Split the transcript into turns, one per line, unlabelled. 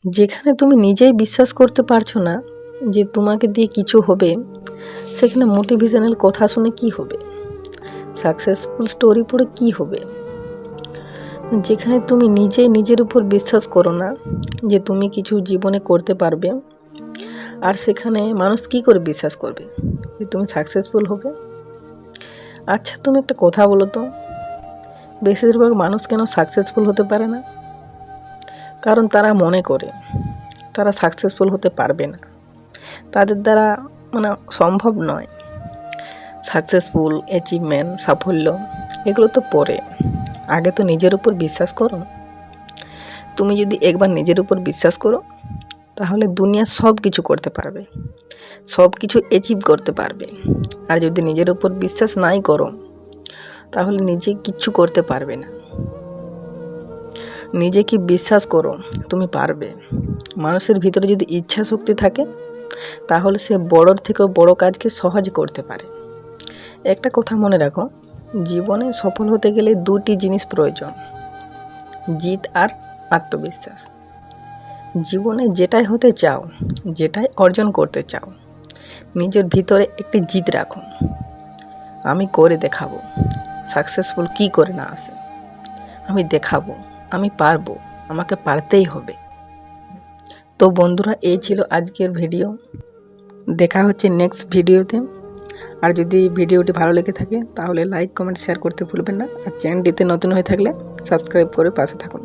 যেখানে তুমি নিজেই বিশ্বাস করতে পারছো না যে তোমাকে দিয়ে কিছু হবে, সেখানে মোটিভেশনাল কথা শুনে কি হবে, সাকসেসফুল স্টোরি পড়ে কি হবে? যেখানে তুমি নিজেই নিজের উপর বিশ্বাস করো না যে তুমি কিছু জীবনে করতে পারবে, আর সেখানে মানুষ কি করে বিশ্বাস করবে যে তুমি সাকসেসফুল হবে? আচ্ছা, তুমি একটা কথা বলো তো, বেশিরভাগ মানুষ কেন সাকসেসফুল হতে পারে না? কারণ তারা মনে করে তারা সাকসেসফুল হতে পারবে না, তাদের দ্বারা সম্ভব নয়। সাকসেসফুল, অ্যাচিভমেন্ট, সাফল্য এগুলো তো পরে, আগে তো নিজের উপর বিশ্বাস করো। তুমি যদি একবার নিজের উপর বিশ্বাস করো, তাহলে দুনিয়ার সব কিছু করতে পারবে, সব কিছু অ্যাচিভ করতে পারবে। আর যদি নিজের উপর বিশ্বাস নাই করো, তাহলে নিজে কিচ্ছু করতে পারবে না। নিজেকে বিশ্বাস করো, তুমি পারবে। মানুষের ভিতরে যদি ইচ্ছা শক্তি থাকে, তাহলে সে বড়োর থেকেও বড় কাজকে সহজ করতে পারে। একটা কথা মনে রাখো, জীবনে সফল হতে গেলে দুটি জিনিস প্রয়োজন, জিত আর আত্মবিশ্বাস। জীবনে যেটাই হতে চাও, যেটাই অর্জন করতে চাও, নিজের ভিতরে একটি জিত রাখো। আমি করে দেখাবো, সাকসেসফুল কি করে না আসে, আমি দেখাবো, আমি পারবো, আমাকে পারতেই হবে। তো বন্ধুরা, এই ছিল আজকের ভিডিও। দেখা হচ্ছে নেক্সট ভিডিওতে। আর যদি ভিডিওটি ভালো লেগে থাকে তাহলে লাইক, কমেন্ট, শেয়ার করতে ভুলবেন না। আর চ্যানেলটিতে নতুন হয়ে থাকলে সাবস্ক্রাইব করে পাশে থাকুন।